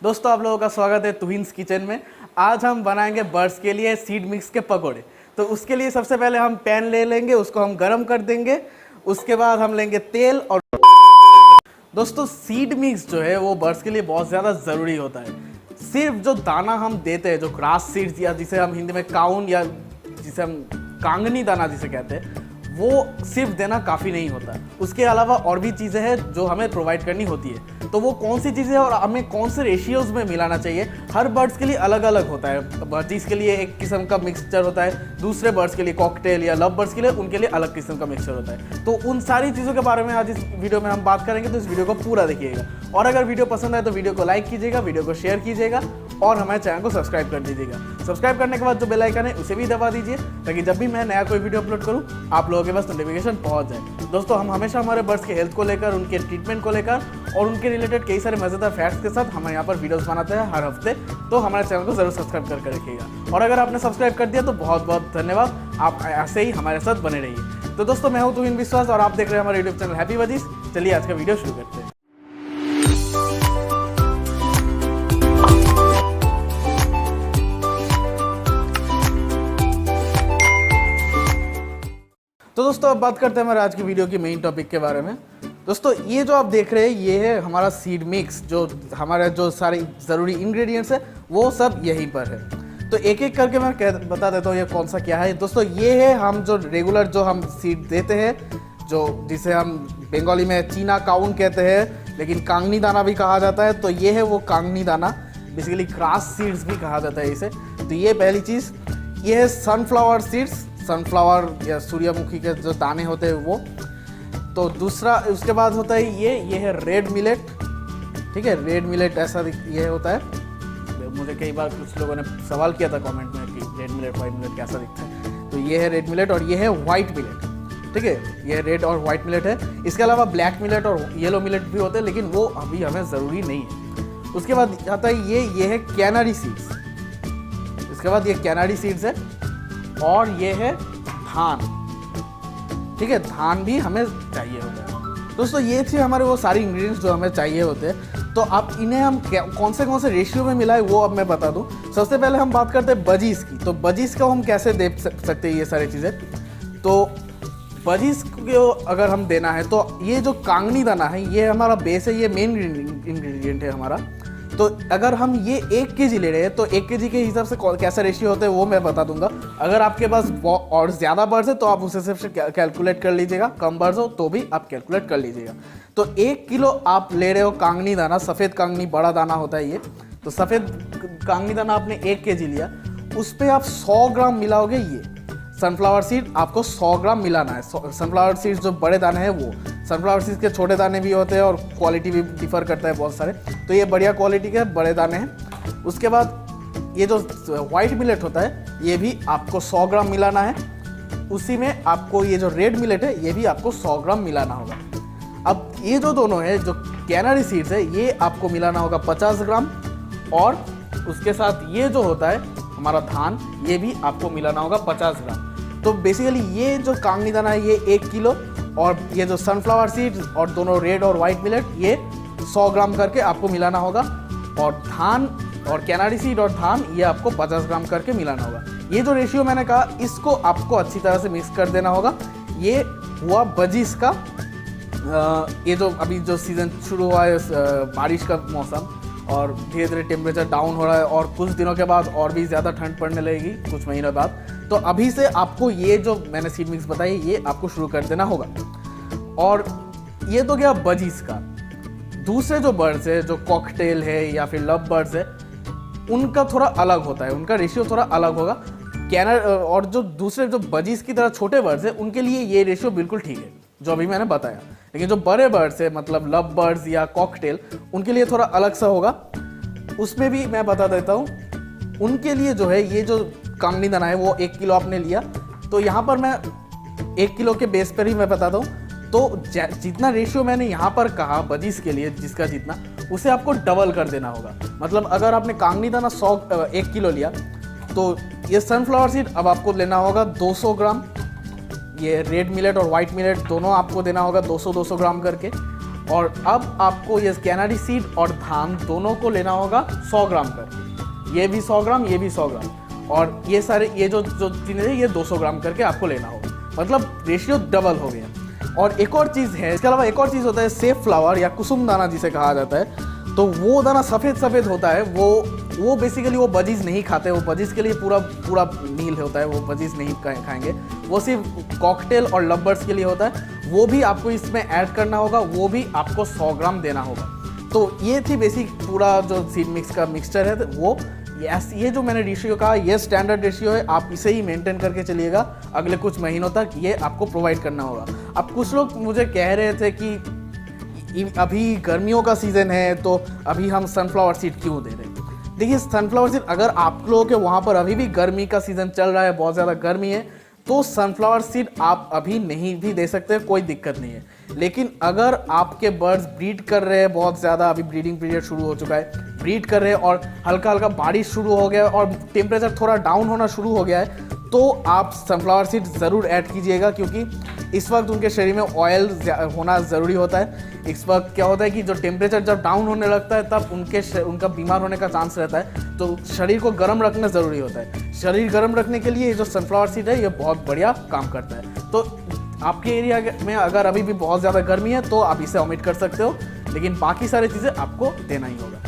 दोस्तों आप लोगों का स्वागत है तुहिन्स किचन में। आज हम बनाएंगे बर्ड्स के लिए सीड मिक्स के पकोड़े। तो उसके लिए सबसे पहले हम पैन ले लेंगे, उसको हम गरम कर देंगे। उसके बाद हम लेंगे तेल और दोस्तों सीड मिक्स जो है वो बर्ड्स के लिए बहुत ज़्यादा ज़रूरी होता है। सिर्फ जो दाना हम देते हैं, जो ग्रास सीड्स या जिसे हम हिंदी में काउन या जिसे हम कांगनी दाना जिसे कहते हैं, वो सिर्फ देना काफ़ी नहीं होता। उसके अलावा और भी चीज़ें हैं जो हमें प्रोवाइड करनी होती है। तो वो कौन सी चीज़ें और हमें कौन से रेशियोज़ में मिलाना चाहिए, हर बर्ड्स के लिए अलग अलग होता है। बर्ड्स के लिए एक किस्म का मिक्सचर होता है, दूसरे बर्ड्स के लिए कॉकटेल या लव बर्ड्स के लिए उनके लिए अलग किस्म का मिक्सचर होता है। तो उन सारी चीज़ों के बारे में आज इस वीडियो में हम बात करेंगे, तो इस वीडियो को पूरा देखिएगा। और अगर वीडियो पसंद आए तो वीडियो को लाइक कीजिएगा, वीडियो को शेयर कीजिएगा और हमारे चैनल को सब्सक्राइब कर दीजिएगा। सब्सक्राइब करने के बाद जो बेल आइकन है उसे भी दबा दीजिए, ताकि जब भी मैं नया कोई वीडियो अपलोड करूं आप लोगों के पास नोटिफिकेशन पहुंच जाए। दोस्तों हम हमेशा हमारे बर्ड्स के हेल्थ को लेकर, उनके ट्रीटमेंट को लेकर और उनके रिलेटेड कई सारे मज़ेदार फैक्ट्स के साथ हम यहाँ पर वीडियोस बनाते हैं हर हफ्ते। तो हमारे चैनल को जरूर सब्सक्राइब करके रखिएगा। और अगर आपने सब्सक्राइब कर दिया तो बहुत बहुत धन्यवाद, आप ऐसे ही हमारे साथ बने रहिए। तो दोस्तों मैं हूँ तुहिन विश्वास और आप देख रहे हैं हमारे यूट्यूब चैनल हैप्पी बजीज। चलिए आज का वीडियो शुरू करते हैं। तो दोस्तों अब बात करते हैं हमारे आज की वीडियो की मेन टॉपिक के बारे में। दोस्तों ये जो आप देख रहे हैं ये है हमारा सीड मिक्स, जो हमारे जो सारे ज़रूरी इंग्रेडिएंट्स है वो सब यहीं पर है। तो एक एक करके मैं बता देता हूँ ये कौन सा क्या है। दोस्तों ये है हम जो रेगुलर जो हम सीड देते हैं, जो जिसे हम बंगाली में चीना काउन कहते हैं, लेकिन कांगनी दाना भी कहा जाता है। तो ये है वो कांगनी दाना, बेसिकली ग्रास सीड्स भी कहा जाता है इसे। तो ये पहली चीज़। ये है सनफ्लावर सीड्स, सनफ्लावर या सूर्यमुखी के जो दाने होते हैं वो। तो दूसरा उसके बाद होता है ये है रेड मिलेट। ठीक है, रेड मिलेट ऐसा ये होता है। मुझे कई बार कुछ लोगों ने सवाल किया था कमेंट में कि रेड मिलेट वाइट मिलेट कैसा दिखता है। तो ये है रेड मिलेट और ये है वाइट मिलेट। ठीक है, ये रेड और वाइट मिलेट है। इसके अलावा ब्लैक मिलेट और येलो मिलेट भी होते हैं, लेकिन वो अभी हमें ज़रूरी नहीं है। उसके बाद आता है ये है कैनरी सीड्स। इसके बाद ये कैनरी सीड्स है और ये है धान। ठीक है, धान भी हमें चाहिए होता है। दोस्तों ये थे हमारे वो सारी इंग्रेडिएंट्स जो हमें चाहिए होते हैं। तो अब इन्हें हम कौन से रेशियो में मिलाए वो अब मैं बता दूं। सबसे पहले हम बात करते हैं बजीज की। तो बजीज को हम कैसे दे सकते हैं ये सारी चीज़ें। तो बजीज को अगर हम देना है तो ये जो कांगनी दाना है ये हमारा बेस है, ये मेन इंग्रेडिएंट है हमारा। तो अगर हम ये 1 kg ले रहे हैं तो 1 kg के हिसाब से कैसा रेशियो होता है वो मैं बता दूंगा। अगर आपके पास और ज़्यादा बर्ड्स है तो आप उसे सिर्फ कैलकुलेट कर लीजिएगा, कम बर्ड्स हो तो भी आप कैलकुलेट कर लीजिएगा। तो 1 किलो आप ले रहे हो कांगनी दाना, सफ़ेद कांगनी बड़ा दाना होता है ये। तो सफ़ेद कांगनी दाना आपने 1 kg लिया, उस पर आप 100 ग्राम मिलाओगे। ये सनफ्लावर सीड आपको 100 ग्राम मिलाना है। सनफ्लावर सीड्स जो बड़े दाने हैं वो, सनफ्लावर सीड्स के छोटे दाने भी होते हैं और क्वालिटी भी डिफर करता है बहुत सारे। तो ये बढ़िया क्वालिटी के बड़े दाने हैं। उसके बाद ये जो वाइट मिलेट होता है ये भी आपको 100 ग्राम मिलाना है। उसी में आपको ये जो रेड मिलेट है ये भी आपको 100 ग्राम मिलाना होगा। अब ये जो दोनों है जो कैनरी सीड्स है ये आपको मिलाना होगा 50 ग्राम। और उसके साथ ये जो होता है हमारा धान ये भी आपको मिलाना होगा 50 ग्राम। तो बेसिकली ये जो कांगनी दाना है ये 1 किलो और ये जो सनफ्लावर सीड्स और दोनों रेड और वाइट मिलेट ये 100 ग्राम करके आपको मिलाना होगा। और धान और कैनरी सीड और धान ये आपको 50 ग्राम करके मिलाना होगा। ये जो रेशियो मैंने कहा इसको आपको अच्छी तरह से मिक्स कर देना होगा। ये हुआ बजीज का। ये जो अभी जो सीज़न शुरू हुआ है, बारिश का मौसम, और धीरे धीरे टेम्परेचर डाउन हो रहा है और कुछ दिनों के बाद और भी ज़्यादा ठंड पड़ने लगेगी कुछ महीनों बाद। तो अभी से आपको ये जो मैंने सीड मिक्स बताई ये आपको शुरू कर देना होगा। और ये तो गया बजीज का। दूसरे जो बर्ड्स है, जो कॉकटेल है या फिर लव बर्ड्स है, उनका थोड़ा अलग होता है, उनका रेशियो थोड़ा अलग होगा। और जो दूसरे जो बजीज की तरह छोटे बर्ड्स है उनके लिए ये रेशियो बिल्कुल ठीक है जो अभी मैंने बताया। लेकिन जो बड़े बर्ड्स है मतलब लव बर्ड्स या कॉकटेल, उनके लिए थोड़ा अलग सा होगा। उसमें भी मैं बता देता हूँ। उनके लिए जो है ये जो कांगनी दाना है वो 1 किलो आपने लिया, तो यहाँ पर मैं 1 किलो के बेस पर ही मैं बताता हूँ। तो जितना रेशियो मैंने यहाँ पर कहा बजीज के लिए जिसका जितना, उसे आपको डबल कर देना होगा। मतलब अगर आपने कांगनी दाना 1 किलो लिया तो ये सनफ्लावर सीड अब आपको लेना होगा 200 ग्राम। ये रेड मिलेट और वाइट मिलेट दोनों आपको देना होगा 200-200 ग्राम करके। और अब आपको ये कैनरी सीड और धान दोनों को लेना होगा 100 ग्राम करके, ये भी 100 ग्राम, ये भी 100 ग्राम, और ये सारे ये जो चीज़ें हैं ये 200 ग्राम करके आपको लेना होगा, मतलब रेशियो डबल हो गया। और एक और चीज़ है, इसके अलावा एक और चीज़ होता है सेफ फ्लावर या कुसुम दाना जिसे कहा जाता है। तो वो दाना सफ़ेद सफ़ेद होता है, वो बेसिकली वो बजीज नहीं खाते, वो बजीज के लिए पूरा मील होता है, वो बजीज नहीं खाएंगे, वो सिर्फ कॉकटेल और लवर्स के लिए होता है। वो भी आपको इसमें ऐड करना होगा, वो भी आपको 100 ग्राम देना होगा। तो ये थी बेसिक पूरा जो सीड मिक्स का मिक्सचर है, तो वो ये जो मैंने रेशियो कहा ये स्टैंडर्ड रेशियो है, आप इसे ही मेंटेन करके चलिएगा अगले कुछ महीनों तक, ये आपको प्रोवाइड करना होगा। अब कुछ लोग मुझे कह रहे थे कि अभी गर्मियों का सीज़न है तो अभी हम सनफ्लावर सीड क्यों दे रहे हैं। देखिए सनफ्लावर सीड अगर आप लोगों के वहाँ पर अभी भी गर्मी का सीज़न चल रहा है, बहुत ज़्यादा गर्मी है, तो सनफ्लावर सीड आप अभी नहीं भी दे सकते, कोई दिक्कत नहीं है। लेकिन अगर आपके बर्ड्स ब्रीड कर रहे हैं बहुत ज़्यादा, अभी ब्रीडिंग पीरियड शुरू हो चुका है, ब्रीड कर रहे हैं और हल्का हल्का बारिश शुरू हो गया है और टेम्परेचर थोड़ा डाउन होना शुरू हो गया है, तो आप सनफ्लावर सीड ज़रूर ऐड कीजिएगा, क्योंकि इस वक्त उनके शरीर में ऑयल होना ज़रूरी होता है। इस वक्त क्या होता है कि जो टेम्परेचर जब डाउन होने लगता है तब उनका बीमार होने का चांस रहता है, तो शरीर को गर्म रखना ज़रूरी होता है। शरीर गर्म रखने के लिए जो सनफ्लावर सीड है ये बहुत बढ़िया काम करता है। तो आपके एरिया में अगर अभी भी बहुत ज़्यादा गर्मी है तो आप इसे ओमिट कर सकते हो, लेकिन बाकी सारी चीज़ें आपको देना ही होगा।